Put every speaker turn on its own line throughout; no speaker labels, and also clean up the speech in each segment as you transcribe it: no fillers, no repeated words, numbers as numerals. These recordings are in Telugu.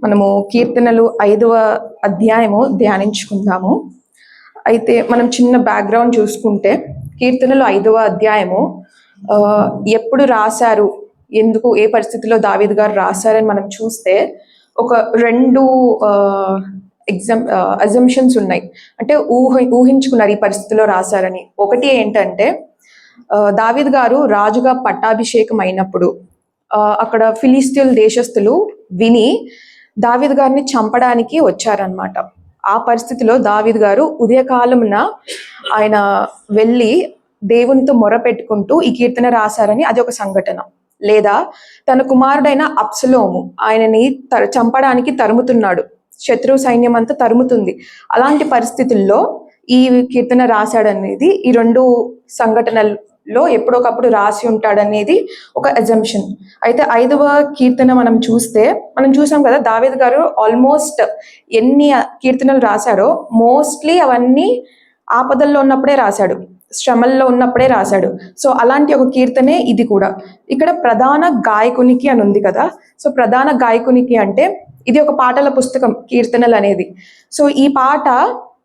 మనము కీర్తనలు 5వ అధ్యాయము ధ్యానించుకుందాము. అయితే మనం చిన్న బ్యాక్గ్రౌండ్ చూసుకుంటే కీర్తనలు 5వ అధ్యాయము ఎప్పుడు రాశారు, ఎందుకు, ఏ పరిస్థితిలో దావీదు గారు రాశారని మనం చూస్తే ఒక రెండు అజంప్షన్స్ ఉన్నాయి. అంటే ఊహించుకున్నారు ఈ పరిస్థితిలో రాశారని. ఒకటి ఏంటంటే దావీదు గారు రాజుగా పట్టాభిషేకం అయినప్పుడు అక్కడ ఫిలిస్తీన్ దేశస్థులు విని దావీదు గారిని చంపడానికి వచ్చారనమాట. ఆ పరిస్థితిలో దావీదు గారు ఉదయకాలమున ఆయన వెళ్ళి దేవునితో మొర పెట్టుకుంటూ ఈ కీర్తన రాశారని అది ఒక సంఘటన. లేదా తన కుమారుడైన అబ్సలోము ఆయనని చంపడానికి తరుముతున్నాడు, శత్రు సైన్యం అంతా తరుముతుంది. అలాంటి పరిస్థితుల్లో ఈ కీర్తన రాశాడనేది ఈ రెండు సంఘటనల్లో ఎప్పుడొకప్పుడు రాసి ఉంటాడనేది ఒక అజంప్షన్. అయితే 5వ కీర్తన మనం చూసాం కదా, దావీదు గారు ఆల్మోస్ట్ ఎన్ని కీర్తనలు రాశాడో మోస్ట్లీ అవన్నీ ఆపదల్లో ఉన్నప్పుడే రాశాడు, శ్రమల్లో ఉన్నప్పుడే రాశాడు. సో అలాంటి ఒక కీర్తనే ఇది కూడా. ఇక్కడ ప్రధాన గాయకునికి అని ఉంది కదా, సో ప్రధాన గాయకునికి అంటే ఇది ఒక పాటల పుస్తకం కీర్తనలు అనేది. సో ఈ పాట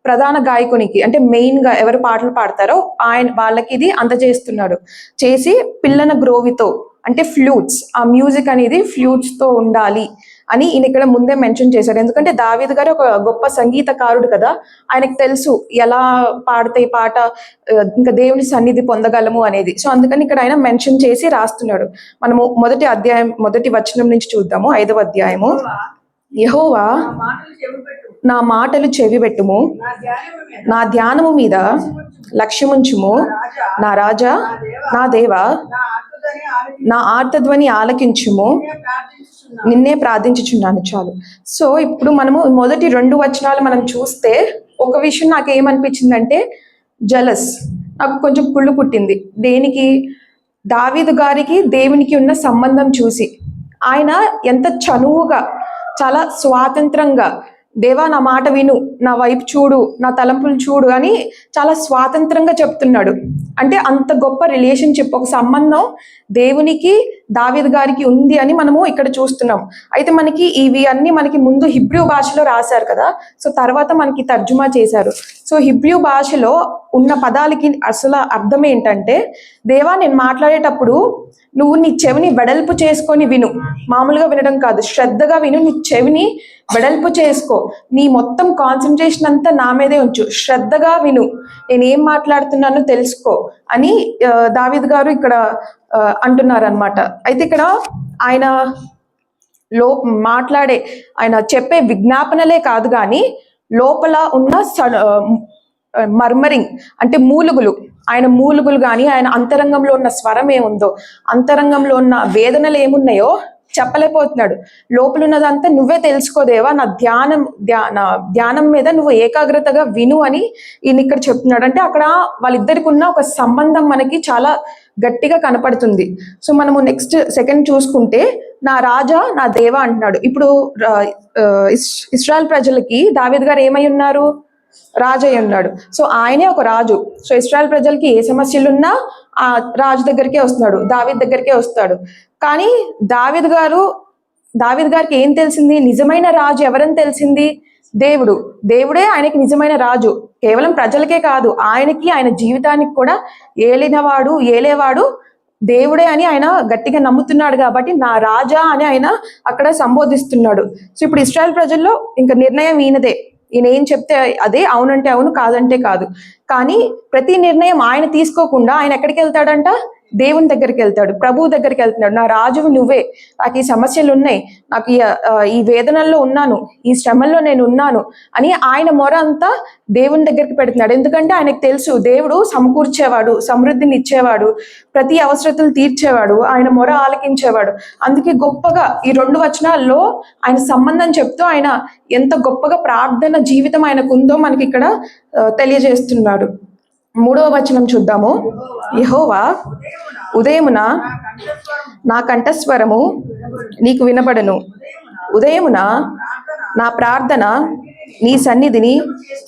ప్రధాన గాయకునికి అంటే మెయిన్ గా ఎవరు పాటలు పాడతారో వాళ్ళకి ఇది అందజేస్తున్నాడు. చేసి పిల్లన గ్రోవితో అంటే ఫ్లూట్స్, ఆ మ్యూజిక్ అనేది ఫ్లూట్స్ తో ఉండాలి అని ఈయన ఇక్కడ ముందే మెన్షన్ చేశాడు. ఎందుకంటే దావీదు గారు ఒక గొప్ప సంగీతకారుడు కదా, ఆయనకు తెలుసు ఎలా పాడితే ఈ పాట ఇంకా దేవుని సన్నిధి పొందగలము అనేది. సో అందుకని ఇక్కడ ఆయన మెన్షన్ చేసి రాస్తున్నాడు. మనము మొదటి వచనం నుంచి చూద్దాము. 5వ అధ్యాయము. యెహోవా నా మాటలు చెవిబెట్టుము, నా ధ్యానము మీద లక్ష్యముంచుము, నా రాజా నా దేవా నా ఆర్తధ్వని ఆలకించుము, నిన్నే ప్రార్థించుచున్నాను. చాలు. సో ఇప్పుడు మనము మొదటి 2 వచనాలు మనం చూస్తే ఒక విషయం నాకు ఏమనిపించిందంటే జలస్, నాకు కొంచెం కుళ్ళు పుట్టింది. దేనికి? దావీదు గారికి దేవునికి ఉన్న సంబంధం చూసి ఆయన ఎంత చనువుగా, చాలా స్వాతంత్రంగా, దేవా నా మాట విను, నా వైపు చూడు, నా తలంపులు చూడు అని చాలా స్వాతంత్రంగా చెప్తున్నాడు. అంటే అంత గొప్ప రిలేషన్షిప్, ఒక సంబంధం దేవునికి దావీదు గారికి ఉంది అని మనము ఇక్కడ చూస్తున్నాం. అయితే మనకి ఇవి అన్ని మనకి ముందు హిబ్రూ భాషలో రాశారు కదా, సో తర్వాత మనకి తర్జుమా చేశారు. సో హిబ్రూ భాషలో ఉన్న పదాలకి అసలు అర్థం ఏంటంటే, దేవా నేను మాట్లాడేటప్పుడు నువ్వు నీ చెవిని వెడల్పు చేసుకొని విను, మామూలుగా వినడం కాదు, శ్రద్ధగా విను, నీ చెవిని వెడల్పు చేసుకో, నీ మొత్తం కాన్సన్ట్రేషన్ అంతా నా మీదే ఉంచు, శ్రద్ధగా విను, నేను ఏం మాట్లాడుతున్నానో తెలుసుకో అని దావీదు గారు ఇక్కడ అంటున్నారు అనమాట. అయితే ఇక్కడ ఆయన మాట్లాడే, ఆయన చెప్పే విజ్ఞాపనలే కాదు కానీ లోపల ఉన్న మర్మరింగ్ అంటే మూలుగులు, ఆయన మూలుగులు కానీ ఆయన అంతరంగంలో ఉన్న స్వరం ఏముందో, అంతరంగంలో ఉన్న వేదనలు ఏమున్నాయో చెప్పలేకపోతున్నాడు. లోపల ఉన్నదంతా నువ్వే తెలుసుకోదేవా, నా ధ్యానం మీద నువ్వు ఏకాగ్రతగా విను అని ఈయన ఇక్కడ చెప్తున్నాడు. అంటే అక్కడ వాళ్ళిద్దరికి ఉన్న ఒక సంబంధం మనకి చాలా గట్టిగా కనపడుతుంది. సో మనము సెకండ్ చూసుకుంటే నా రాజా నా దేవా అంటున్నాడు. ఇప్పుడు ఇశ్రాయేల్ ప్రజలకి దావీదు గారు ఏమై ఉన్నారు? రాజు అయి ఉన్నాడు. సో ఆయనే ఒక రాజు. సో ఇశ్రాయేల్ ప్రజలకి ఏ సమస్యలున్నా ఆ రాజు దగ్గరికే వస్తున్నాడు, దావీదు దగ్గరికే వస్తాడు. కానీ దావీదు గారికి ఏం తెలిసింది? నిజమైన రాజు ఎవరని తెలిసింది? దేవుడే ఆయనకి నిజమైన రాజు. కేవలం ప్రజలకే కాదు, ఆయనకి, ఆయన జీవితానికి కూడా ఏలేవాడు దేవుడే అని ఆయన గట్టిగా నమ్ముతున్నాడు. కాబట్టి నా రాజా అని ఆయన అక్కడ సంబోధిస్తున్నాడు. సో ఇప్పుడు ఇశ్రాయేల్ ప్రజల్లో ఇంకా నిర్ణయం ఈయనదే. ఈయన ఏం చెప్తే అదే, అవునంటే అవును, కాదంటే కాదు. కానీ ప్రతి నిర్ణయం ఆయన తీసుకోకుండా ఆయన ఎక్కడికి వెళ్తాడంట? దేవుని దగ్గరికి వెళ్తాడు, ప్రభువు దగ్గరికి వెళ్తున్నాడు. నా రాజువు నువ్వే, నాకు ఈ సమస్యలు ఉన్నాయి, నాకు ఈ వేదనల్లో ఉన్నాను, ఈ శ్రమల్లో నేను ఉన్నాను అని ఆయన మొర అంతా దేవుని దగ్గరికి పెడుతున్నాడు. ఎందుకంటే ఆయనకు తెలుసు దేవుడు సమకూర్చేవాడు, సమృద్ధిని ఇచ్చేవాడు, ప్రతి అవసరతలు తీర్చేవాడు, ఆయన మొర ఆలకించేవాడు. అందుకే గొప్పగా ఈ 2 వచనాల్లో ఆయన సంబంధం చెప్తూ ఆయన ఎంత గొప్పగా ప్రార్థన జీవితం ఆయనకు ఉందో మనకి ఇక్కడ తెలియజేస్తున్నాడు. 3వ వచనం చూద్దాము. యెహోవా ఉదయమున నా కంఠస్వరము నీకు వినబడను, ఉదయమున నా ప్రార్థన నీ సన్నిధిని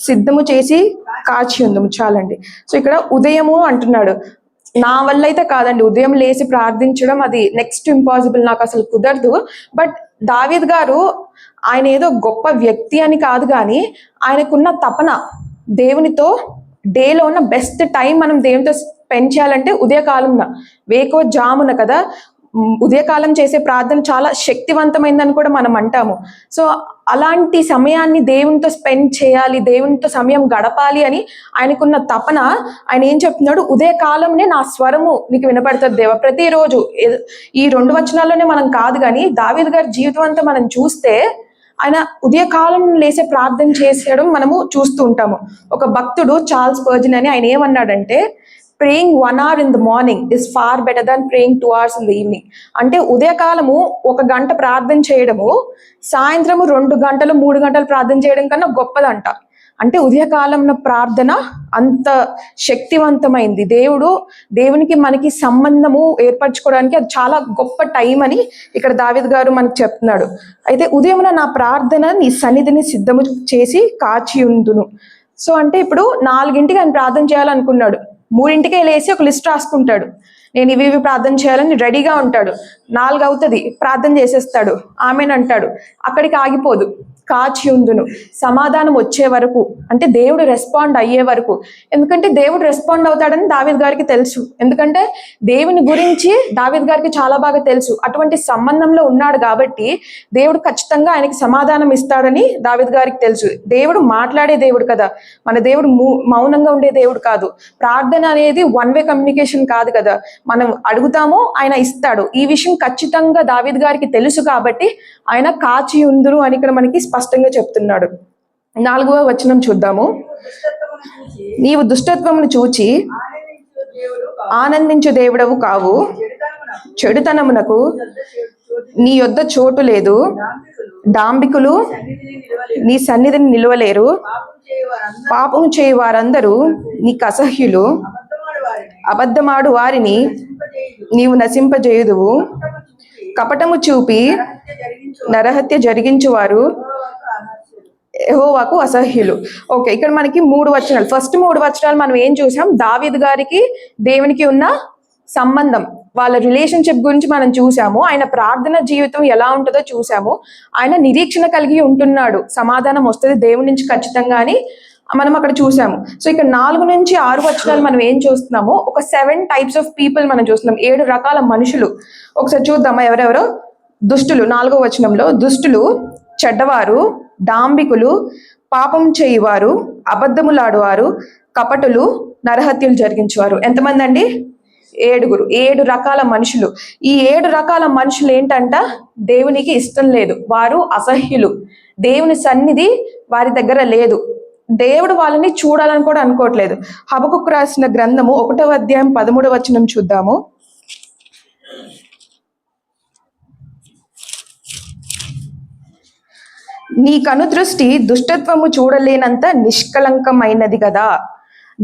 సిద్ధము చేసి కాచి ఉందము. చాలండి. సో ఇక్కడ ఉదయము అంటున్నాడు. నా వల్ల అయితే కాదండి, ఉదయం లేచి ప్రార్థించడం అది నెక్స్ట్ ఇంపాసిబుల్, నాకు అసలు కుదరదు. బట్ దావీద్ గారు ఆయన ఏదో గొప్ప వ్యక్తి అని కాదు, కానీ ఆయనకున్న తపన దేవునితో డేలో ఉన్న బెస్ట్ టైం మనం దేవునితో స్పెండ్ చేయాలంటే ఉదయకాలంన, వేకో జామున కదా. ఉదయకాలం చేసే ప్రార్థన చాలా శక్తివంతమైందని కూడా మనం అంటాము. సో అలాంటి సమయాన్ని దేవునితో స్పెండ్ చేయాలి, దేవునితో సమయం గడపాలి అని ఆయనకున్న తపన, ఆయన ఏం చెప్తున్నాడు, ఉదయకాలంనే నా స్వరము నీకు వినపడుతుంది దేవా. ప్రతిరోజు ఈ 2 వచనాల్లోనే మనం కాదు, కానీ దావీదు గారి జీవితం అంతా మనం చూస్తే ఆయన ఉదయకాలం లేసే ప్రార్థన చేసేయడం మనము చూస్తూ ఉంటాము. ఒక భక్తుడు చార్ల్స్ స్పర్జన్ అని, ఆయన ఏమన్నాడంటే, praying 1 hour in the morning is far better than praying 2 hours in the evening. అంటే ఉదయకాలము 1 గంట ప్రార్థన చేయడము సాయంత్రము 2 గంటలు 3 గంటలు ప్రార్థన చేయడం కన్నా గొప్పదంట. అంటే ఉదయకాలం ప్రార్థన అంత శక్తివంతమైంది. దేవునికి మనకి సంబంధము ఏర్పరచుకోవడానికి అది చాలా గొప్ప టైం అని ఇక్కడ దావీదు గారు మనకు చెప్తున్నాడు. అయితే ఉదయమున నా ప్రార్థన నీ సన్నిధిని సిద్ధము చేసి కాచి ఉందును. సో అంటే ఇప్పుడు 4ంటికి ఆయన ప్రార్థన చేయాలనుకున్నాడు, 3ంటికే లేచి ఒక లిస్ట్ రాసుకుంటాడు, నేను ఇవి ప్రార్థన చేయాలని రెడీగా ఉంటాడు. 4 అవుతుంది, ప్రార్థన చేసేస్తాడు, ఆమెన్ అంటాడు. అక్కడికి ఆగిపోదు, కాచి ఉందును, సమాధానం వచ్చే వరకు, అంటే దేవుడు రెస్పాండ్ అయ్యే వరకు. ఎందుకంటే దేవుడు రెస్పాండ్ అవుతాడని దావీదు గారికి తెలుసు, ఎందుకంటే దేవుని గురించి దావీదు గారికి చాలా బాగా తెలుసు. అటువంటి సంబంధంలో ఉన్నాడు కాబట్టి దేవుడు ఖచ్చితంగా ఆయనకి సమాధానం ఇస్తాడని దావీదు గారికి తెలుసు. దేవుడు మాట్లాడే దేవుడు కదా, మన దేవుడు మౌనంగా ఉండే దేవుడు కాదు. ప్రార్థన అనేది 1 way కమ్యూనికేషన్ కాదు కదా, మనం అడుగుతాము, ఆయన ఇస్తాడు. ఈ విషయం ఖచ్చితంగా దావీదు గారికి తెలుసు కాబట్టి ఆయన కాచి ఉందురు అని ఇక్కడ మనకి స్పష్టంగా చెప్తున్నాడు. 4వ వచనం చూద్దాము. నీవు దుష్టత్వమును చూచి ఆనందించు దేవుడవు కావు, చెడుతనమునకు నీ యొద్ద చోటు లేదు, డాంబికులు నీ సన్నిధిని నిలవలేరు, పాపం చేయి వారందరూ నీకు అసహ్యులు, అబద్ధమాడు వారిని నీవు నశింపజేయుదువు, కపటము చూపి నరహత్య జరిగించువారు యెహోవాకు అసహ్యులు. ఓకే, ఇక్కడ మనకి 3 వచనాలు, ఫస్ట్ 3 వచనాలు మనం ఏం చూసాం, దావీదు గారికి దేవునికి ఉన్న సంబంధం, వాళ్ళ రిలేషన్షిప్ గురించి మనం చూసాము. ఆయన ప్రార్థన జీవితం ఎలా ఉంటుందో చూసాము. ఆయన నిరీక్షణ కలిగి ఉంటున్నాడు, సమాధానం వస్తుంది దేవుని నుంచి ఖచ్చితంగా అని మనం అక్కడ చూసాము. సో ఇక్కడ 4 నుంచి 6 వచనాలు మనం ఏం చూస్తున్నాము, ఒక 7 types ఆఫ్ పీపుల్ మనం చూస్తున్నాం, 7 రకాల మనుషులు. ఒకసారి చూద్దామా ఎవరెవరో. దుష్టులు, 4వ వచనంలో, దుష్టులు, చెడ్డవారు, డాంబికులు, పాపం చేయువారు, అబద్ధములాడువారు, కపటులు, నరహత్యలు జరిగించేవారు. ఎంతమంది అండి? 7 రకాల మనుషులు. ఈ 7 రకాల మనుషులు ఏంటంట, దేవునికి ఇష్టం లేదు, వారు అసహ్యులు, దేవుని సన్నిధి వారి దగ్గర లేదు, దేవుడు వాళ్ళని చూడాలని కూడా అనుకోవట్లేదు. హబకుకు రాసిన గ్రంథము 1వ అధ్యాయం 13వ వచనం చూద్దాము. నీ కనుదృష్టి దుష్టత్వము చూడలేనంత నిష్కలంకమైనది కదా.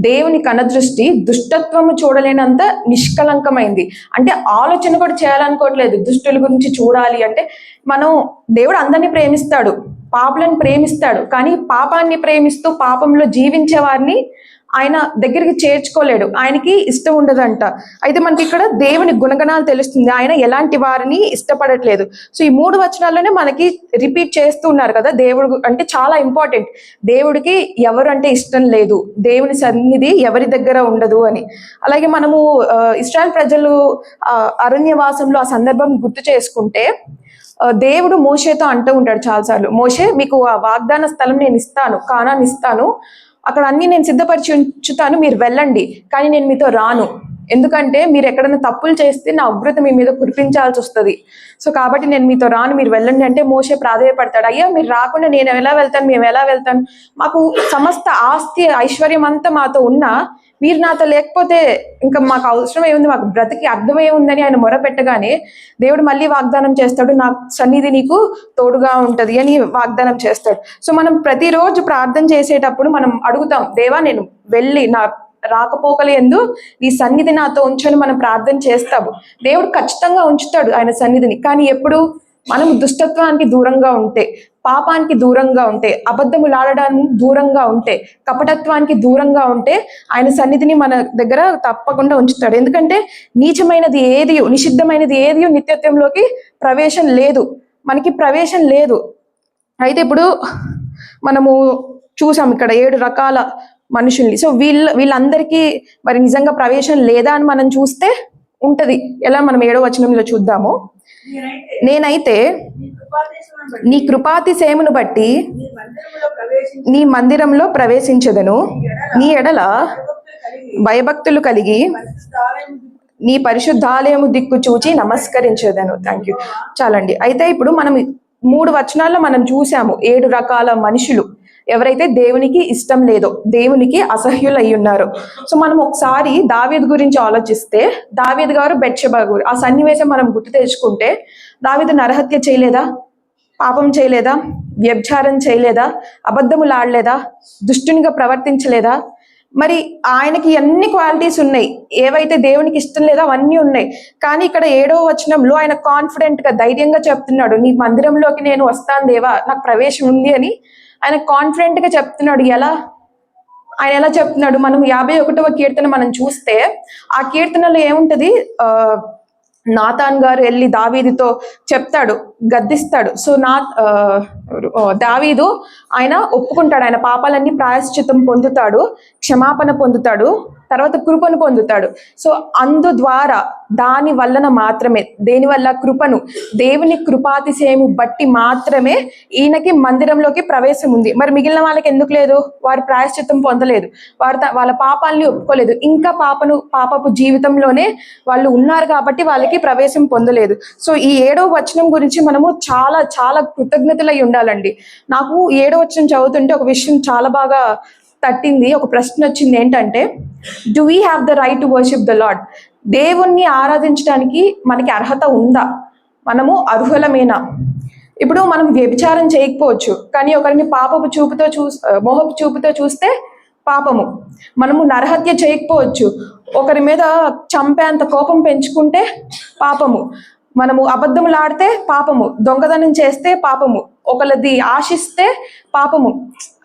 దేవుని కనుదృష్టి దుష్టత్వము చూడలేనంత నిష్కలంకమైంది. అంటే ఆలోచన కూడా చేయాలనుకోవట్లేదు దుష్టుల గురించి చూడాలి అంటే. దేవుడు అందరినీ ప్రేమిస్తాడు, పాపులను ప్రేమిస్తాడు, కానీ పాపాన్ని ప్రేమిస్తూ పాపంలో జీవించే వారిని ఆయన దగ్గరికి చేర్చుకోలేడు, ఆయనకి ఇష్టం ఉండదంట. అయితే మనకి ఇక్కడ దేవుని గుణగణాలు తెలుస్తుంది, ఆయన ఎలాంటి వారిని ఇష్టపడట్లేదు. సో ఈ 3 వచనాల్లోనే మనకి రిపీట్ చేస్తూ ఉన్నారు కదా, దేవుడు అంటే చాలా ఇంపార్టెంట్. దేవుడికి ఎవరు అంటే ఇష్టం లేదు, దేవుని సన్నిధి ఎవరి దగ్గర ఉండదు అని. అలాగే మనము ఇశ్రాయేల్ ప్రజలు అరణ్యవాసంలో ఆ సందర్భం గుర్తు చేసుకుంటే, దేవుడు మోషేతో అంటూ ఉంటాడు చాలాసార్లు, మోషే మీకు ఆ వాగ్దాన స్థలం నేను ఇస్తాను, కానాను ఇస్తాను, అక్కడ అన్ని నేను సిద్ధపరిచి ఉంచుతాను, మీరు వెళ్ళండి, కానీ నేను మీతో రాను, ఎందుకంటే మీరు ఎక్కడైనా తప్పులు చేస్తే నా ఉగ్రత మీ మీద కురిపించాల్సి వస్తుంది. సో కాబట్టి నేను మీతో రాను, మీరు వెళ్ళండి అంటే మోషే ప్రాధేయపడతాడు, అయ్యా మీరు రాకుండా నేను ఎలా వెళ్తాను, మేము ఎలా వెళ్తాను, మాకు సమస్త ఆస్తి ఐశ్వర్యం అంతా మాతో ఉన్నా మీరు నాతో లేకపోతే ఇంకా మాకు అవసరం ఏముంది, మాకు బ్రతికి అర్థమే ఉందని ఆయన మొరపెట్టగానే దేవుడు మళ్ళీ వాగ్దానం చేస్తాడు, నా సన్నిధి నీకు తోడుగా ఉంటది అని వాగ్దానం చేస్తాడు. సో మనం ప్రతిరోజు ప్రార్థన చేసేటప్పుడు మనం అడుగుతాం, దేవా నేను వెళ్ళి నా రాకపోకలు ఎందు నీ సన్నిధి నాతో ఉంచని మనం ప్రార్థన చేస్తాము. దేవుడు ఖచ్చితంగా ఉంచుతాడు ఆయన సన్నిధిని, కానీ ఎప్పుడు మనం దుష్టత్వానికి దూరంగా ఉంటే, పాపానికి దూరంగా ఉంటే, అబద్ధములాడడానికి దూరంగా ఉంటే, కపటత్వానికి దూరంగా ఉంటే ఆయన సన్నిధిని మన దగ్గర తప్పకుండా ఉంచుతాడు. ఎందుకంటే నీచమైనది ఏది, నిషిద్ధమైనది ఏది నిత్యత్వంలోకి ప్రవేశం లేదు. మనకి ప్రవేశం లేదు. అయితే ఇప్పుడు మనము చూసాం ఇక్కడ 7 రకాల మనుషుల్ని. సో వీళ్ళందరికీ మరి నిజంగా ప్రవేశం లేదా అని మనం చూస్తే ఉంటది. ఎలా మనం 7వ వచనంలో చూద్దాము. నేనైతే నీ కృపాతిశయమును బట్టి నీ మందిరంలో ప్రవేశించదను, నీ ఎడల భయభక్తులు కలిగి నీ పరిశుద్ధాలయము దిక్కు చూచి నమస్కరించదను. Thank you. చాలండి. అయితే ఇప్పుడు మనం 3 వచనాల్లో మనం చూసాము 7 రకాల మనుషులు ఎవరైతే దేవునికి ఇష్టం లేదో, దేవునికి అసహ్యులు అయి ఉన్నారు. సో మనం ఒకసారి దావీదు గురించి ఆలోచిస్తే, దావీదు గారు బెత్షెబా గారు, ఆ సన్నివేశం మనం గుర్తు తెచ్చుకుంటే, దావీదు నరహత్య చేయలేదా, పాపం చేయలేదా, వ్యభిచారం చేయలేదా, అబద్ధములు ఆడలేదా, దుష్టునిగా ప్రవర్తించలేదా? మరి ఆయనకి అన్ని క్వాలిటీస్ ఉన్నాయి, ఏవైతే దేవునికి ఇష్టం లేదో అవన్నీ ఉన్నాయి. కానీ ఇక్కడ 7వ వచనంలో ఆయన కాన్ఫిడెంట్ గా ధైర్యంగా చెప్తున్నాడు, నీ మందిరంలోకి నేను వస్తాను దేవా, నాకు ప్రవేశం ఉంది అని ఆయన కాన్ఫిడెంట్ గా చెప్తున్నాడు. ఆయన ఎలా చెప్తున్నాడు? మనం 51వ కీర్తన మనం చూస్తే ఆ కీర్తనలో ఏముంటది, నాతాన్ గారు వెళ్ళి దావీదుతో చెప్తాడు, గద్దిస్తాడు. సో దావీదు ఆయన ఒప్పుకుంటాడు, ఆయన పాపాలన్నీ ప్రాయశ్చిత్తం పొందుతాడు, క్షమాపణ పొందుతాడు, తర్వాత కృపను పొందుతాడు. సో అందు ద్వారా దాని వలన మాత్రమే, దేని వల్ల? కృపను, దేవుని కృపాతిశయము బట్టి మాత్రమే ఈయనకి మందిరంలోకి ప్రవేశం ఉంది. మరి మిగిలిన వాళ్ళకి ఎందుకు లేదు? వారు ప్రాయశ్చిత్తం పొందలేదు, వాళ్ళ పాపాలని ఒప్పుకోలేదు, ఇంకా పాపపు జీవితంలోనే వాళ్ళు ఉన్నారు కాబట్టి వాళ్ళకి ప్రవేశం పొందలేదు. సో ఈ 7వ వచనం గురించి మనము చాలా చాలా కృతజ్ఞతలై ఉండాలండి. నాకు 7వ వచనం చదువుతుంటే ఒక విషయం చాలా బాగా తట్టింది. ఒక ప్రశ్న వచ్చింది, ఏంటంటే, do we have the right to worship the lord? దేవుణ్ణి ఆరాధించడానికి మనకి అర్హత ఉందా? మనము అర్హులమేనా? ఇప్పుడు మనం వ్యభిచారం చేయకపోవచ్చు, కానీ ఒకరిని పాపపు చూపుతో మోహపు చూపుతో చూస్తే పాపము. మనము నరహత్య చేయకపోవచ్చు, ఒకరి మీద చంపేంత కోపం పెంచుకుంటే పాపము. మనము అబద్ధములు ఆడితే పాపము, దొంగతనం చేస్తే పాపము, ఒకరిది ఆశిస్తే పాపము.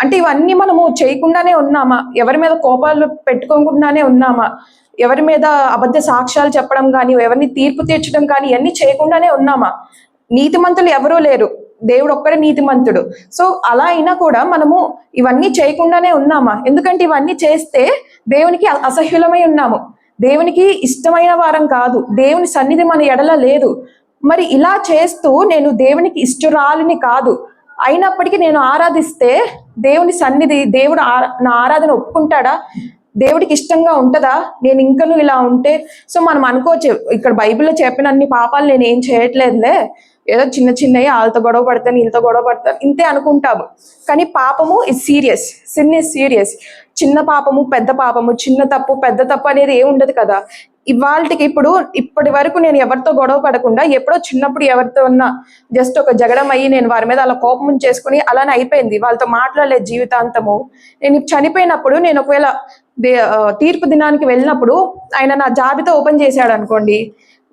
అంటే ఇవన్నీ మనము చేయకుండానే ఉన్నామా? ఎవరి మీద కోపాలు పెట్టుకోకుండానే ఉన్నామా? ఎవరి మీద అబద్ధ సాక్ష్యాలు చెప్పడం కానీ, ఎవరిని తీర్పు తీర్చడం కానీ, ఇవన్నీ చేయకుండానే ఉన్నామా? నీతిమంతులు ఎవరూ లేరు, దేవుడు ఒక్కడే నీతిమంతుడు. సో అలా అయినా కూడా మనము ఇవన్నీ చేయకుండానే ఉన్నామా? ఎందుకంటే ఇవన్నీ చేస్తే దేవునికి అసహ్యులమై ఉన్నాము, దేవునికి ఇష్టమైన వారం కాదు, దేవుని సన్నిధి మన ఎడల లేదు. మరి ఇలా చేస్తూ నేను దేవునికి ఇష్టరాలిని కాదు, అయినప్పటికీ నేను ఆరాధిస్తే దేవుని సన్నిధి, దేవుడు నా ఆరాధన ఒప్పుకుంటాడా? దేవుడికి ఇష్టంగా ఉంటుందా నేను ఇంకను ఇలా ఉంటే? సో మనం అనుకోవచ్చు, ఇక్కడ బైబిల్లో చెప్పిన అన్ని పాపాలు నేను ఏం చేయట్లేదులే, ఏదో చిన్న చిన్నవి వాళ్ళతో గొడవ పడతాను, వీళ్ళతో గొడవ పడతాను, ఇంతే అనుకుంటాము. కానీ పాపము is serious, sin is serious. చిన్న పాపము పెద్ద పాపము, చిన్న తప్పు పెద్ద తప్పు అనేది ఏమి ఉండదు కదా. ఇవాళకి ఇప్పటి వరకు నేను ఎవరితో గొడవ పడకుండా, ఎప్పుడో చిన్నప్పుడు ఎవరితో ఉన్నా జస్ట్ ఒక జగడం అయ్యి నేను వారి మీద అలా కోపం చేసుకుని అలానే అయిపోయింది, వాళ్ళతో మాట్లాడలేదు జీవితాంతము. నేను చనిపోయినప్పుడు, నేను ఒకవేళ తీర్పు దినానికి వెళ్ళినప్పుడు ఆయన నా జాబితా ఓపెన్ చేశాడు అనుకోండి,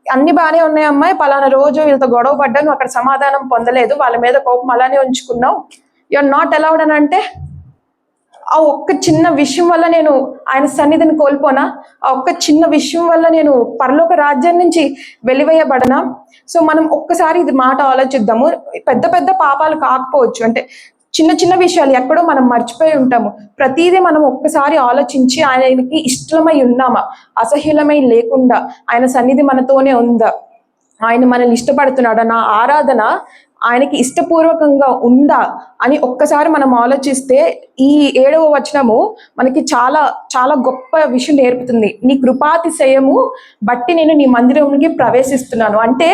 అన్ని బాగానే ఉన్నాయి అమ్మాయి, పలానా రోజు వీళ్ళతో గొడవ పడ్డాను, అక్కడ సమాధానం పొందలేదు, వాళ్ళ మీద కోపం అలానే ఉంచుకున్నావు, యు ఆర్ నాట్ అలౌడ్ అని అంటే, ఆ ఒక్క చిన్న విషయం వల్ల నేను ఆయన సన్నిధిని కోల్పోనా? ఆ ఒక్క చిన్న విషయం వల్ల నేను పరలోక రాజ్యం నుంచి వెలివేయబడనా? సో మనం ఒక్కసారి ఇది మాట ఆలోచిద్దాము. పెద్ద పెద్ద పాపాలు కాకపోవచ్చు, అంటే చిన్న చిన్న విషయాలు ఎక్కడో మనం మర్చిపోయి ఉంటాము. ప్రతిదీ మనం ఒక్కసారి ఆలోచించి ఆయనకి ఇష్టమై ఉన్నామా, అసహ్యులమై లేకుండా ఆయన సన్నిధి మనతోనే ఉందా, ఆయన మనల్ని ఇష్టపడుతున్నాడా, నా ఆరాధన ఆయనకి ఇష్టపూర్వకంగా ఉందా అని ఒక్కసారి మనం ఆలోచిస్తే ఈ 7వ వచనము మనకి చాలా చాలా గొప్ప విషయం నేర్పుతుంది. నీ కృపాతిశయము బట్టి నేను నీ మందిరంలోకి ప్రవేశిస్తున్నాను అంటే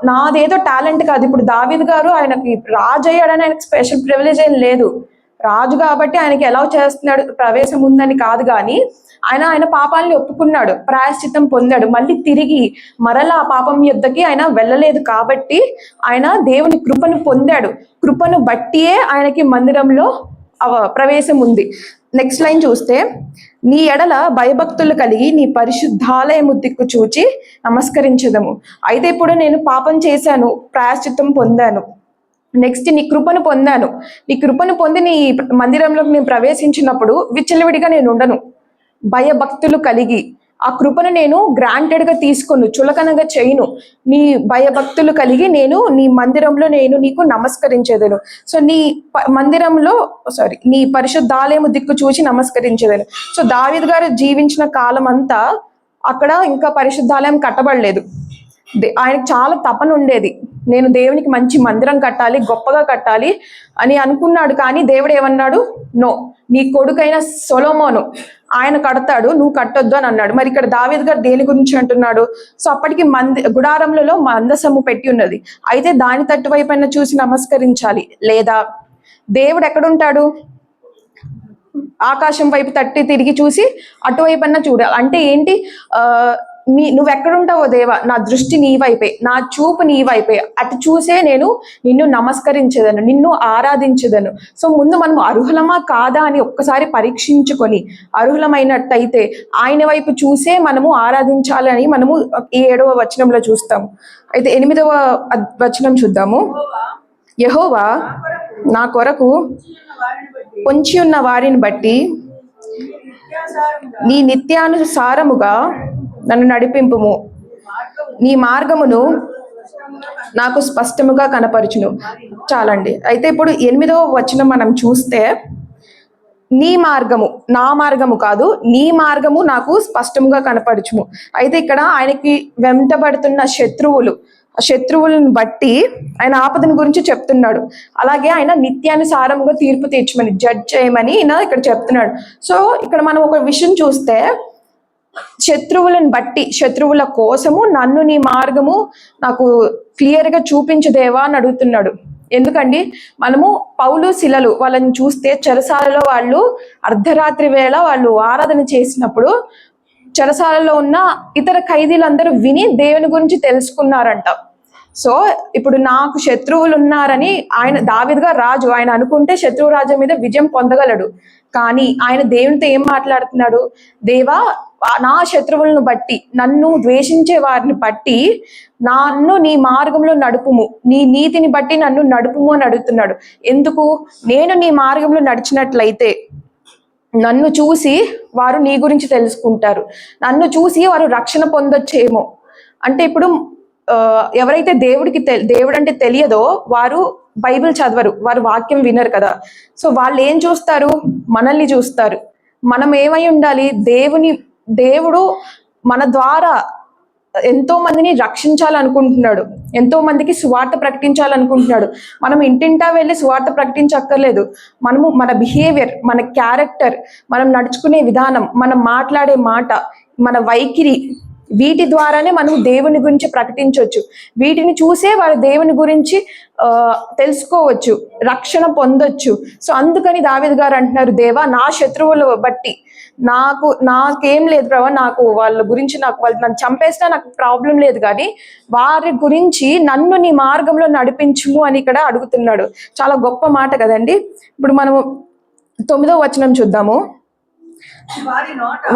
నాదేదో టాలెంట్ కాదు. ఇప్పుడు దావీదు గారు ఆయనకి రాజు అయ్యాడని ఆయనకి స్పెషల్ ప్రివిలేజ్ ఏం లేదు, రాజు కాబట్టి ఆయనకి ఎలా చేస్తున్నాడు, ప్రవేశం ఉందని కాదు, కానీ ఆయన పాపాలని ఒప్పుకున్నాడు, ప్రాయశ్చిత్తం పొందాడు, మళ్ళీ తిరిగి మరలా ఆ పాపం యుద్ధకి ఆయన వెళ్ళలేదు కాబట్టి ఆయన దేవుని కృపను పొందాడు. కృపను బట్టియే ఆయనకి మందిరంలో ప్రవేశం ఉంది. నెక్స్ట్ లైన్ చూస్తే, నీ ఎడల భయభక్తులు కలిగి నీ పరిశుద్ధాలయము దిక్కు చూచి నమస్కరించదము. అయితే ఇప్పుడు నేను పాపం చేశాను, ప్రాయశ్చిత్తం పొందాను, నెక్స్ట్ నీ కృపను పొందాను, నీ కృపను పొంది నీ మందిరంలోకి నేను ప్రవేశించినప్పుడు విచ్చలవిడిగా నేను ఉండను, భయభక్తులు కలిగి, ఆ కృపను నేను గ్రాంటెడ్ గా తీసుకొను, చులకనగా చేయను. నీ భయభక్తులు కలిగి నేను నీ మందిరంలో నేను నీకు నమస్కరించేదను. సో మందిరంలో నీ పరిశుద్ధాలయము దిక్కు చూసి నమస్కరించేదను. సో దావీదు గారు జీవించిన కాలం అంతా అక్కడ ఇంకా పరిశుద్ధాలయం కట్టబడలేదు. ఆయనకు చాలా తపన ఉండేది, నేను దేవునికి మంచి మందిరం కట్టాలి, గొప్పగా కట్టాలి అని అనుకున్నాడు. కానీ దేవుడు ఏమన్నాడు, నో, నీ కొడుకైన సొలొమోను ఆయన కడతాడు, నువ్వు కట్టొద్దు అని అన్నాడు. మరి ఇక్కడ దావీదు గారు దేని గురించి అంటున్నాడు? సో అప్పటికి గుడారంలో మందసము పెట్టి ఉన్నది. అయితే దాని తట్టు వైపైన చూసి నమస్కరించాలి, లేదా దేవుడు ఎక్కడుంటాడు? ఆకాశం వైపు తట్టి తిరిగి చూసి అటువైపన్నా చూడాలి. అంటే ఏంటి? నువ్వెక్కడుంటావో దేవా, నా దృష్టి నీ వైపే, నా చూపు నీ వైపే, అటు చూసే నేను నిన్ను నమస్కరించేదను, నిన్ను ఆరాధించేదను. సో ముందు మనం అర్హులమా కాదా అని ఒక్కసారి పరీక్షించుకొని అర్హులమైనట్టయితే ఆయన వైపు చూసే మనము ఆరాధించాలి అని మనము ఈ 7వ వచనంలో చూస్తాము. అయితే 8వ వచనం చూద్దాము. యెహోవా నా కొరకు పొంచి ఉన్న వారిని బట్టి నీ నిత్యానుసారముగా నన్ను నడిపింపుము, నీ మార్గమును నాకు స్పష్టముగా కనపరచును. చాలండి. అయితే ఇప్పుడు 8వ వచనం మనం చూస్తే, నీ మార్గము, నా మార్గము కాదు, నీ మార్గము నాకు స్పష్టముగా కనపరచుము. అయితే ఇక్కడ ఆయనకి వెంటబడుతున్న శత్రువులను బట్టి ఆయన ఆపదను గురించి చెప్తున్నాడు. అలాగే ఆయన నిత్యానుసారంగా తీర్పు తీర్చమని, జడ్జ్ చేయమని ఇక్కడ చెప్తున్నాడు. సో ఇక్కడ మనం ఒక విషయం చూస్తే, శత్రువులను బట్టి, శత్రువుల కోసము నన్ను నీ మార్గము నాకు క్లియర్ గా చూపించదేవా అని అడుగుతున్నాడు. ఎందుకండి, మనము పౌలు శిలలు వాళ్ళని చూస్తే చెరసాలలో వాళ్ళు అర్ధరాత్రి వేళ వాళ్ళు ఆరాధన చేసినప్పుడు చెరసాలలో ఉన్న ఇతర ఖైదీలందరూ విని దేవుని గురించి తెలుసుకున్నారంట. సో ఇప్పుడు నాకు శత్రువులు ఉన్నారని దావీదు గారు రాజు, ఆయన అనుకుంటే శత్రువు రాజు మీద విజయం పొందగలడు. కానీ ఆయన దేవునితో ఏం మాట్లాడుతున్నాడు? దేవా, నా శత్రువులను బట్టి, నన్ను ద్వేషించే వారిని బట్టి నన్ను నీ మార్గంలో నడుపుము, నీ నీతిని బట్టి నన్ను నడుపుము అని అడుగుతున్నాడు. ఎందుకు? నేను నీ మార్గంలో నడిచినట్లయితే నన్ను చూసి వారు నీ గురించి తెలుసుకుంటారు, నన్ను చూసి వారు రక్షణ పొందొచ్చేమో. అంటే ఇప్పుడు ఎవరైతే దేవుడు అంటే తెలియదో వారు బైబిల్ చదవరు, వారు వాక్యం వినరు కదా. సో వాళ్ళు ఏం చూస్తారు? మనల్ని చూస్తారు. మనం ఏమై ఉండాలి? దేవుడు మన ద్వారా ఎంతో మందిని రక్షించాలనుకుంటున్నాడు, ఎంతో మందికి సువార్త ప్రకటించాలనుకుంటున్నాడు. మనం ఇంటింటా వెళ్ళి సువార్త ప్రకటించక్కర్లేదు. మనము మన బిహేవియర్, మన క్యారెక్టర్, మనం నడుచుకునే విధానం, మనం మాట్లాడే మాట, మన వైఖరి, వీటి ద్వారానే మనం దేవుని గురించి ప్రకటించవచ్చు. వీటిని చూసే వారు దేవుని గురించి తెలుసుకోవచ్చు, రక్షణ పొందొచ్చు. సో అందుకని దావీదు గారు అంటున్నారు, దేవా, నా శత్రువులు బట్టి నాకేం లేదు ప్రభా, నాకు వాళ్ళ గురించి, వాళ్ళు నన్ను చంపేసినా నాకు ప్రాబ్లం లేదు, కానీ వారి గురించి నన్ను నీ మార్గంలో నడిపించుము అని ఇక్కడ అడుగుతున్నాడు. చాలా గొప్ప మాట కదండి. ఇప్పుడు మనము 9వ వచనం చూద్దాము.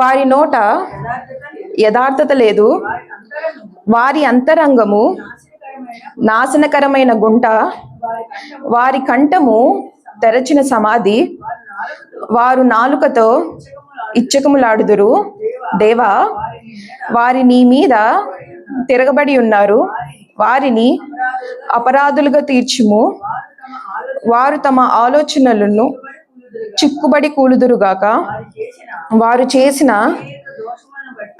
వారి నోట యథార్థత లేదు, వారి అంతరంగము నాశనకరమైన గుంట, వారి కంఠము తెరచిన సమాధి, వారు నాలుకతో ఇచ్చకములాడుదురు. దేవా, వారి నీ మీద తిరగబడి ఉన్నారు, వారిని అపరాధులుగా తీర్చుము, వారు తమ ఆలోచనలను చిక్కుబడి కూలుదురుగాక, వారు చేసిన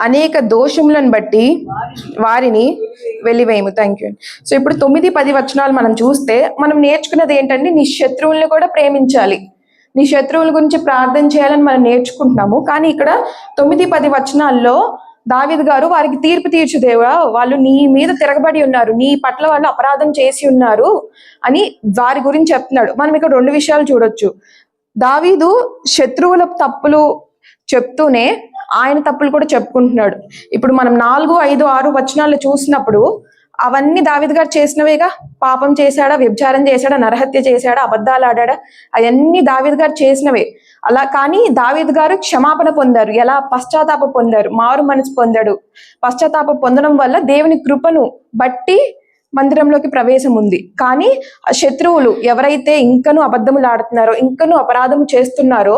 అనేక దోషములను బట్టి వారిని వెలివేయము. Thank you. సో ఇప్పుడు 9, 10 వచనాలు మనం చూస్తే మనం నేర్చుకున్నది ఏంటంటే, నీ శత్రువుల్ని కూడా ప్రేమించాలి, నీ శత్రువుల గురించి ప్రార్థన చేయాలని మనం నేర్చుకుంటున్నాము. కానీ ఇక్కడ 9, 10 వచనాల్లో దావీదు గారు వారికి తీర్పు తీర్చు దేవా, వాళ్ళు నీ మీద తిరగబడి ఉన్నారు, నీ పట్ల వాళ్ళు అపరాధం చేసి ఉన్నారు అని వారి గురించి చెప్తున్నాడు. మనం ఇక్కడ 2 విషయాలు చూడొచ్చు. దావీదు శత్రువుల తప్పులు చెప్తూనే ఆయన తప్పులు కూడా చెప్పుకుంటున్నాడు. ఇప్పుడు మనం 4, 5, 6 వచనాలు చూసినప్పుడు అవన్నీ దావీదు గారు చేసినవేగా. పాపం చేశాడా, వ్యభిచారం చేశాడా, నరహత్య చేశాడా, అబద్ధాలు ఆడాడా, అవన్నీ దావీదు గారు చేసినవే. అలా కానీ దావీదు గారు క్షమాపణ పొందారు. ఎలా? పశ్చాత్తాప పొందారు, మారు మనసు పొందాడు. పశ్చాత్తాప పొందడం వల్ల దేవుని కృపను బట్టి మందిరంలోకి ప్రవేశం ఉంది. కానీ శత్రువులు ఎవరైతే ఇంకనూ అబద్ధములు ఆడుతున్నారో, ఇంకనూ అపరాధము చేస్తున్నారో,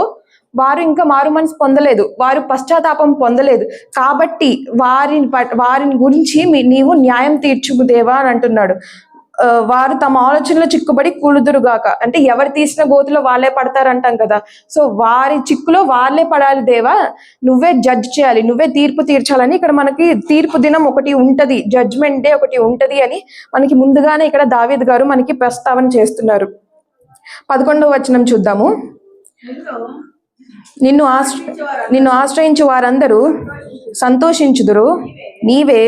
వారు ఇంకా మారు మనసు పొందలేదు, వారు పశ్చాత్తాపం పొందలేదు. కాబట్టి వారిని గురించి నీవు న్యాయం తీర్చుము దేవా అని అంటున్నాడు. వారు తమ ఆలోచనలో చిక్కుబడి కూలుదురుగాక. అంటే ఎవరు తీసిన గోతులో వాళ్ళే పడతారంటాం కదా. సో వారి చిక్కులో వాళ్ళే పడాలి దేవా, నువ్వే జడ్జ్ చేయాలి, నువ్వే తీర్పు తీర్చాలని ఇక్కడ మనకి తీర్పు దినం ఒకటి ఉంటది, జడ్జ్మెంట్ డే ఒకటి ఉంటది అని మనకి ముందుగానే ఇక్కడ దావీదు గారు మనకి ప్రస్తావన చేస్తున్నారు. 11వ వచనం చూద్దాము. నిన్ను ఆశ్రయించు వారందరూ సంతోషించుదురు, నీవే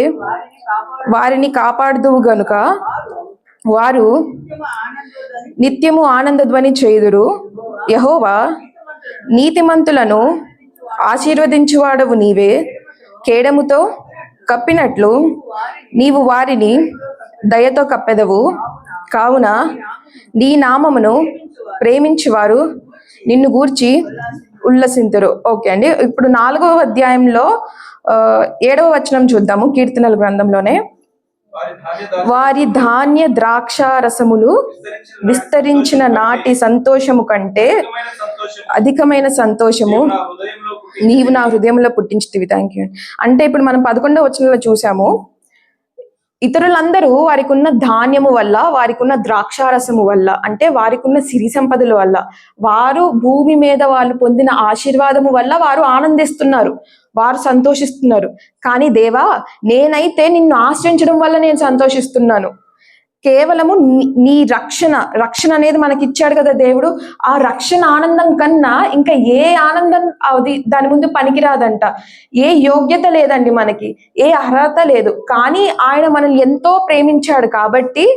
వారిని కాపాడుదువు గనుక వారు నిత్యము ఆనంద ధ్వని చేయుదురు. యెహోవా, నీతిమంతులను ఆశీర్వదించువాడవు నీవే. కేడముతో కప్పినట్లు నీవు వారిని దయతో కప్పెదవు. కావున నీ నామమును ప్రేమించువారు నిన్ను గూర్చి ఉల్లసింతురు. ఓకే అండి, ఇప్పుడు 4వ అధ్యాయంలో 7వ వచనం చూద్దాము. కీర్తనల గ్రంథంలోనే, వారి ధాన్య ద్రాక్ష రసములు విస్తరించిన నాటి సంతోషము కంటే అధికమైన సంతోషము నీవు నా హృదయంలో పుట్టించితివి. Thank you. అంటే ఇప్పుడు మనం 11వ వచనంలో చూసాము, ఇతరులందరూ వారికి ఉన్న ధాన్యము వల్ల, వారికి ఉన్న ద్రాక్షారసము వల్ల, అంటే వారికి ఉన్న సిరి సంపదల వల్ల, వారు భూమి మీద వాళ్ళు పొందిన ఆశీర్వాదము వల్ల వారు ఆనందిస్తున్నారు, వారు సంతోషిస్తున్నారు. కానీ దేవా, నేనైతే నిన్ను ఆశ్రయించడం వల్ల నేను సంతోషిస్తున్నాను. కేవలము నీ రక్షణ అనేది మనకి ఇచ్చాడు కదా దేవుడు. ఆ రక్షణ ఆనందం కన్నా ఇంకా ఏ ఆనందం అది దాని ముందు పనికిరాదంట. ఏ యోగ్యత లేదండి మనకి, ఏ అర్హత లేదు. కానీ ఆయన మనల్ని ఎంతో ప్రేమించాడు కాబట్టి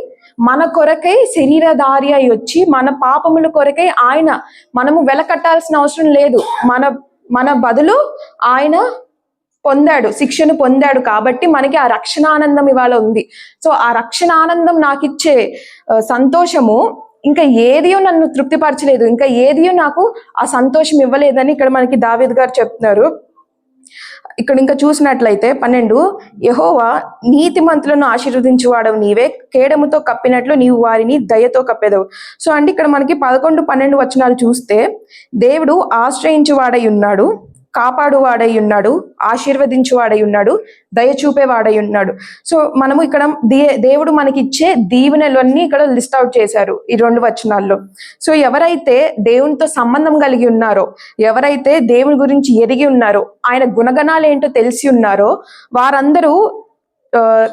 మన కొరకై శరీరధారి అయి వచ్చి మన పాపముల కొరకై మనము వెలకట్టాల్సిన అవసరం లేదు. మన బదులు ఆయన పొందాడు, శిక్షను పొందాడు. కాబట్టి మనకి ఆ రక్షణ ఆనందం ఇవాళ ఉంది. సో ఆ రక్షణ ఆనందం నాకు ఇచ్చే సంతోషము ఇంకా ఏదియో నన్ను తృప్తిపరచలేదు, ఇంకా ఏదియో నాకు ఆ సంతోషం ఇవ్వలేదని ఇక్కడ మనకి దావీదు గారు చెప్తున్నారు. ఇక్కడ ఇంకా చూసినట్లయితే 12, యెహోవా, నీతిమంతులను ఆశీర్వదించువాడవు నీవే. కేడముతో కప్పినట్లు నీవు వారిని దయతో కప్పెదవు. సో అంటే ఇక్కడ మనకి 11, 12 వచనాలు చూస్తే దేవుడు ఆశ్రయించువాడై ఉన్నాడు, కాపాడువాడై ఉన్నాడు, ఆశీర్వదించువాడై ఉన్నాడు, దయ చూపేవాడై ఉన్నాడు. సో మనము ఇక్కడ దేవుడు మనకి ఇచ్చే దీవెనలన్నీ ఇక్కడ లిస్ట్ అవుట్ చేశారు ఈ 2 వచనాల్లో. సో ఎవరైతే దేవునితో సంబంధం కలిగి ఉన్నారో, ఎవరైతే దేవుని గురించి ఎరిగి ఉన్నారో, ఆయన గుణగణాలు ఏంటో తెలిసి ఉన్నారో, వారందరూ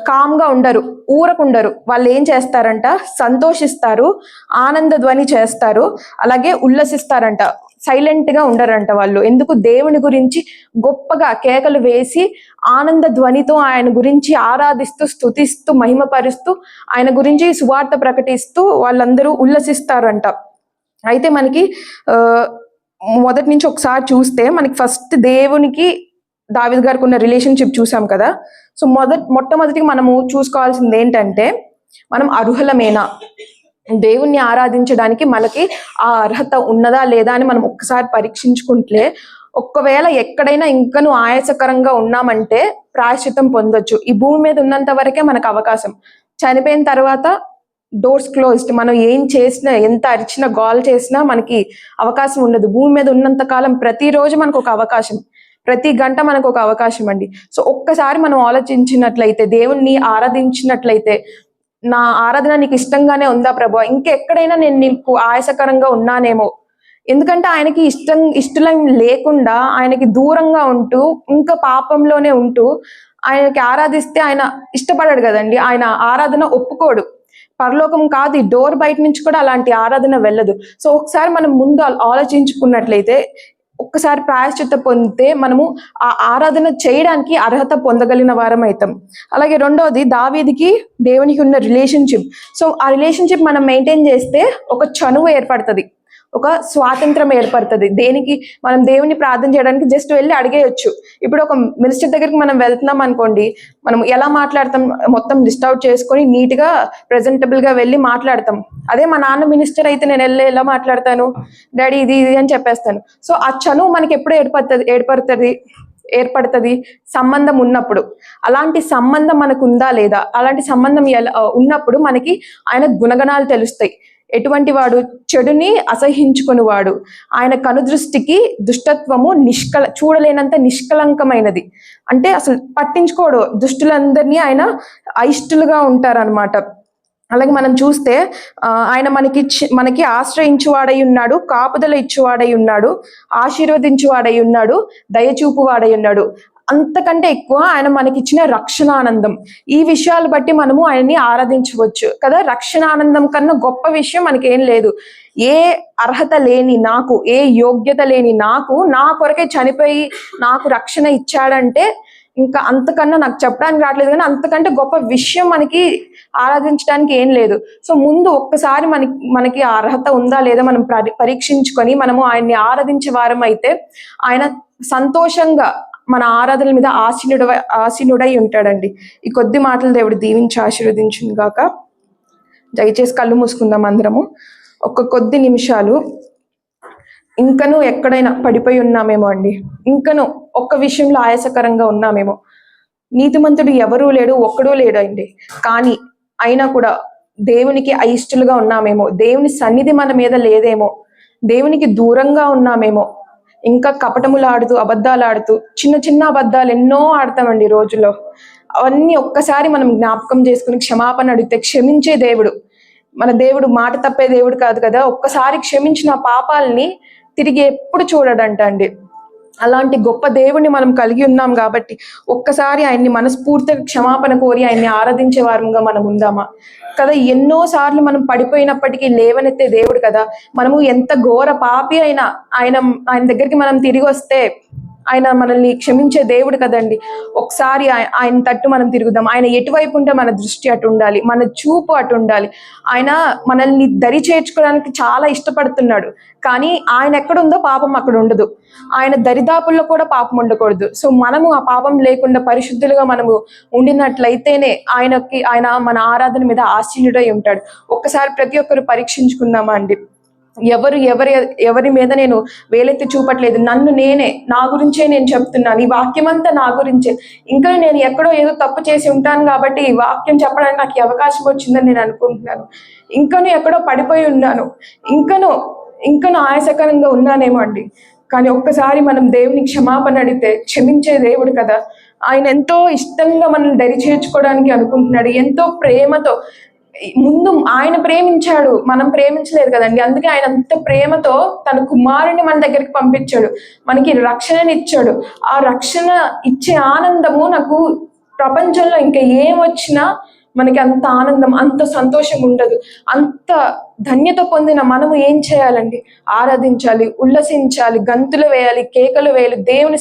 కామ్గా ఉండరు, ఊరకుండరు. వాళ్ళు ఏం చేస్తారంట, సంతోషిస్తారు, ఆనంద ధ్వని చేస్తారు, అలాగే ఉల్లసిస్తారంట. సైలెంట్ గా ఉండరంట వాళ్ళు. ఎందుకు? దేవుని గురించి గొప్పగా కేకలు వేసి ఆనంద ధ్వనితో ఆయన గురించి ఆరాధిస్తూ, స్తుతిస్తూ, మహిమపరుస్తూ, ఆయన గురించి సువార్త ప్రకటిస్తూ వాళ్ళందరూ ఉల్లసిస్తారంట. అయితే మనకి మొదటి నుంచి ఒకసారి చూస్తే మనకి ఫస్ట్ దేవునికి దావీదు గారికి ఉన్న రిలేషన్షిప్ చూసాం కదా. సో మొట్టమొదటిగా మనము చూసుకోవాల్సింది ఏంటంటే, మనం అర్హులమేనా, దేవుణ్ణి ఆరాధించడానికి మనకి ఆ అర్హత ఉన్నదా లేదా అని మనం ఒక్కసారి పరీక్షించుకుంటే, ఒక్కవేళ ఎక్కడైనా ఇంకను ఆయాసకరంగా ఉన్నామంటే ప్రాయశ్చిత్తం పొందొచ్చు. ఈ భూమి మీద ఉన్నంత వరకే మనకు అవకాశం. చనిపోయిన తర్వాత డోర్స్ క్లోజ్డ్. మనం ఏం చేసినా, ఎంత అరిచినా, గోల్ చేసినా మనకి అవకాశం ఉండదు. భూమి మీద ఉన్నంత కాలం ప్రతిరోజు మనకు ఒక అవకాశం, ప్రతి గంట మనకు ఒక అవకాశం అండి. సో ఒక్కసారి మనం ఆలోచించినట్లయితే, దేవుణ్ణి ఆరాధించినట్లయితే, నా ఆరాధన నీకు ఇష్టంగానే ఉందా ప్రభు, ఇంకెక్కడైనా నేను నీకు ఆయాసకరంగా ఉన్నానేమో, ఎందుకంటే ఆయనకి ఇష్టం లేకుండా ఆయనకి దూరంగా ఉంటూ ఇంకా పాపంలోనే ఉంటూ ఆయనకి ఆరాధిస్తే ఆయన ఇష్టపడాడు కదండి. ఆయన ఆరాధన ఒప్పుకోడు. పరలోకం కాదు, ఈ డోర్ బయట నుంచి కూడా అలాంటి ఆరాధన వెళ్ళదు. సో ఒకసారి మనం ముందు ఆలోచించుకున్నట్లయితే, ఒక్కసారి ప్రాయశ్చిత్త పొందితే మనము ఆ ఆరాధన చేయడానికి అర్హత పొందగలిగిన వారం అవుతాం. అలాగే రెండవది, దావీదుకి దేవునికి ఉన్న రిలేషన్షిప్. సో ఆ రిలేషన్షిప్ మనం మెయింటైన్ చేస్తే ఒక చనువు ఏర్పడుతుంది, ఒక స్వాతంత్రం ఏర్పడుతుంది. దేనికి? మనం దేవుని ప్రార్థన చేయడానికి జస్ట్ వెళ్ళి అడిగేయచ్చు. ఇప్పుడు ఒక మినిస్టర్ దగ్గరికి మనం వెళ్తున్నాం అనుకోండి, మనం ఎలా మాట్లాడతాం మొత్తం లిస్ట్ అవుట్ చేసుకొని నీట్గా ప్రెజెంటబుల్ గా వెళ్ళి మాట్లాడతాం. అదే మా నాన్న మినిస్టర్ అయితే నేను ఎలా మాట్లాడతాను, డాడీ ఇది అని చెప్పేస్తాను. సో ఆ చనువు మనకి ఎప్పుడు ఏర్పడుతుంది సంబంధం ఉన్నప్పుడు. అలాంటి సంబంధం మనకు ఉందా లేదా, అలాంటి సంబంధం ఉన్నప్పుడు మనకి ఆయన గుణగణాలు తెలుస్తాయి. ఎటువంటి వాడు? చెడుని అసహించుకునివాడు. ఆయన కనుదృష్టికి దుష్టత్వము చూడలేనంత నిష్కలంకమైనది. అంటే అసలు పట్టించుకోడు, దుష్టులందరినీ ఆయన అయిష్టులుగా ఉంటారనమాట. అలాగే మనం చూస్తే ఆయన మనకి ఆశ్రయించువాడై ఉన్నాడు, కాపుదల ఇచ్చువాడై ఉన్నాడు, ఆశీర్వదించువాడై ఉన్నాడు, దయచూపువాడై ఉన్నాడు. అంతకంటే ఎక్కువ ఆయన మనకిచ్చిన రక్షణానందం. ఈ విషయాలు బట్టి మనము ఆయన్ని ఆరాధించవచ్చు కదా. రక్షణానందం కన్నా గొప్ప విషయం మనకేం లేదు. ఏ అర్హత లేని నాకు, ఏ యోగ్యత లేని నాకు, నా కొరకే చనిపోయి నాకు రక్షణ ఇచ్చాడంటే ఇంకా అంతకన్నా నాకు చెప్పడానికి రావట్లేదు, కానీ అంతకంటే గొప్ప విషయం మనకి ఆరాధించడానికి ఏం లేదు. సో ముందు ఒక్కసారి మనకి ఆ అర్హత ఉందా లేదా మనం పరీక్షించుకొని మనము ఆయన్ని ఆరాధించే వారం అయితే ఆయన సంతోషంగా మన ఆరాధనల మీద ఆసీనుడై ఉంటాడండి. ఈ కొద్ది మాటలు దేవుడు దీవించి ఆశీర్వదించును గాక. దయచేసి కళ్ళు మూసుకుందాం అందరము ఒక్క కొద్ది నిమిషాలు. ఇంకనూ ఎక్కడైనా పడిపోయి ఉన్నామేమో అండి, ఇంకనూ ఒక్క విషయంలో ఆయాసకరంగా ఉన్నామేమో. నీతిమంతుడు ఎవరూ లేడు, ఒక్కడూ లేడు అండి. కానీ అయినా కూడా దేవునికి అయిష్టులుగా ఉన్నామేమో, దేవుని సన్నిధి మన మీద లేదేమో, దేవునికి దూరంగా ఉన్నామేమో, ఇంకా కపటములాడుతూ అబద్ధాలు ఆడుతూ చిన్న చిన్న అబద్ధాలు ఎన్నో ఆడతామండి రోజులో. అవన్నీ ఒక్కసారి మనం జ్ఞాపకం చేసుకుని క్షమాపణ అడిగితే క్షమించే దేవుడు మన దేవుడు. మాట తప్పే దేవుడు కాదు కదా. ఒక్కసారి క్షమించిన పాపాలని తిరిగి ఎప్పుడు చూడడంట అండి. అలాంటి గొప్ప దేవుణ్ణి మనం కలిగి ఉన్నాం కాబట్టి ఒక్కసారి ఆయన్ని మనస్ఫూర్తిగా క్షమాపణ కోరి ఆయన్ని ఆరాధించే వారంగా మనం ఉందామా కదా. ఎన్నో సార్లు మనం పడిపోయినప్పటికీ లేవనెత్తే దేవుడు కదా. మనము ఎంత ఘోర పాపి అయినా ఆయన దగ్గరికి మనం తిరిగి వస్తే ఆయన మనల్ని క్షమించే దేవుడు కదండి. ఒకసారి ఆయన తట్టు మనం తిరుగుదాం. ఆయన ఎటువైపు ఉంటే మన దృష్టి అటు ఉండాలి, మన చూపు అటు ఉండాలి. ఆయన మనల్ని దరి చేర్చుకోవడానికి చాలా ఇష్టపడుతున్నాడు, కానీ ఆయన ఎక్కడుందో పాపం అక్కడ ఉండదు. ఆయన దరిదాపుల్లో కూడా పాపం ఉండకూడదు. సో మనము ఆ పాపం లేకుండా పరిశుద్ధులుగా మనము ఉండినట్లయితేనే ఆయన మన ఆరాధన మీద ఆసీనుడై ఉంటాడు. ఒక్కసారి ప్రతి ఒక్కరు పరీక్షించుకుందామా అండి. ఎవరి మీద నేను వేలెత్తి చూపట్లేదు, నా గురించే నేను చెప్తున్నాను. ఈ వాక్యం అంతా నా గురించే. ఇంకా నేను ఎక్కడో ఏదో తప్పు చేసి ఉంటాను కాబట్టి ఈ వాక్యం చెప్పడానికి నాకు అవకాశం వచ్చిందని నేను అనుకుంటున్నాను. ఇంకనూ ఎక్కడో పడిపోయి ఉన్నాను, ఇంకనూ ఆయాసకరంగా ఉన్నానేమో అండి. కానీ ఒక్కసారి మనం దేవుని క్షమాపణ అడిగితే క్షమించే దేవుడు కదా. ఆయన ఎంతో ఇష్టంగా మనల్ని దరి చేర్చుకోవడానికి అనుకుంటున్నాడు, ఎంతో ప్రేమతో. ముందు ఆయన ప్రేమించాడు, మనం ప్రేమించలేదు కదండి. అందుకే ఆయన అంత ప్రేమతో తన కుమారుని మన దగ్గరికి పంపించాడు, మనకి రక్షణనిచ్చాడు. ఆ రక్షణ ఇచ్చే ఆనందము నాకు ప్రపంచంలో ఇంకా ఏం వచ్చినా మనకి అంత ఆనందం, అంత సంతోషం ఉండదు. అంత ధన్యత పొందిన మనము ఏం చేయాలండి? ఆరాధించాలి, ఉల్లసించాలి, గంతులు వేయాలి, కేకలు వేయాలి. దేవుని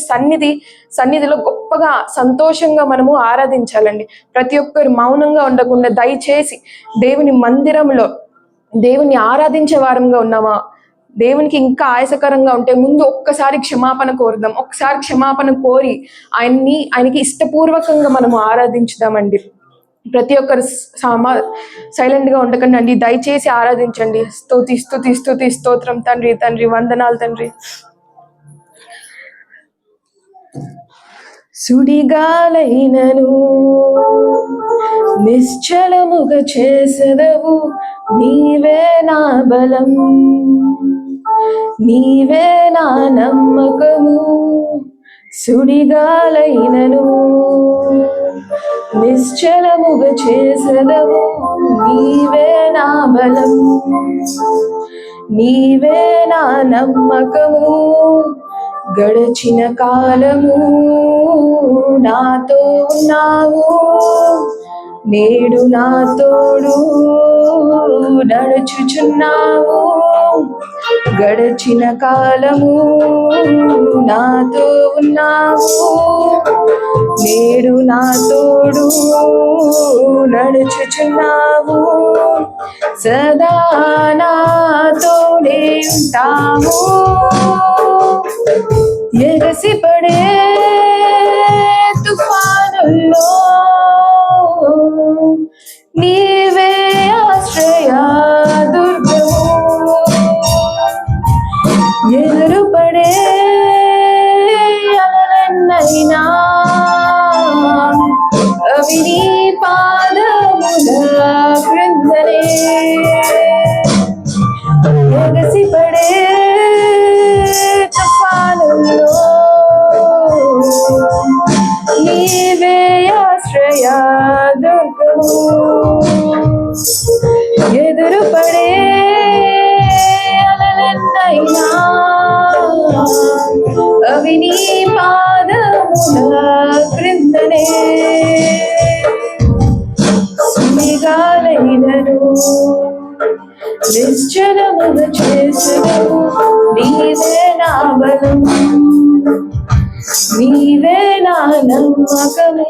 సన్నిధిలో గొప్పగా సంతోషంగా మనము ఆరాధించాలండి. ప్రతి ఒక్కరు మౌనంగా ఉండకుండా దయచేసి దేవుని మందిరంలో దేవుని ఆరాధించే వారంగా ఉన్నామా? దేవునికి ఇంకా ఆయాసకరంగా ఉంటే ముందు ఒక్కసారి క్షమాపణ కోరుదాం. ఒక్కసారి క్షమాపణ కోరి ఆయనకి ఇష్టపూర్వకంగా మనము ఆరాధించుదామండి. ప్రతి ఒక్కరు సైలెంట్ గా ఉండకండి అండి. దయచేసి ఆరాధించండి. స్తుతి స్తుతి స్తుతి స్తోత్రం తండ్రి, తండ్రి వందనాలు తండ్రి. సుడిగాలైనను నిశ్చలముగా చేసెదవు, నీవే నా బలం, నీవే నా నమ్మకము. సుడిగాలైనను నిశ్చలముగా చేసెదవు, నీవే నా బలం, నీవే నా నమ్మకము. గడచిన కాలము నాతో ఉన్నావు, నేడు నా తోడు నడుచుచున్నావు. గడచిన కాలము నాతో ఉన్నావు, నేడు నా తోడు నడుచుచున్నావు. సదా నాతోనే ఉంటావు. ఎగసిపడే తుఫానుల్లో నీవే ఆశ్రయ దుర్గము. ఎదురుపడే అలలెన్నైనా అవి నీ పాదముల క్రిందనే. ఎగసిపడే తుఫానుల్లో నీవే ఆశ్రయ దుర్గము. ఎదురు పడే అలలన్నైనా అవి నీ పాదముల క్రిందనే. సుడిగాలైనను నిశ్చలముగా చేసెదవు. నీవే నా బలం, నీవే నా నమ్మకము.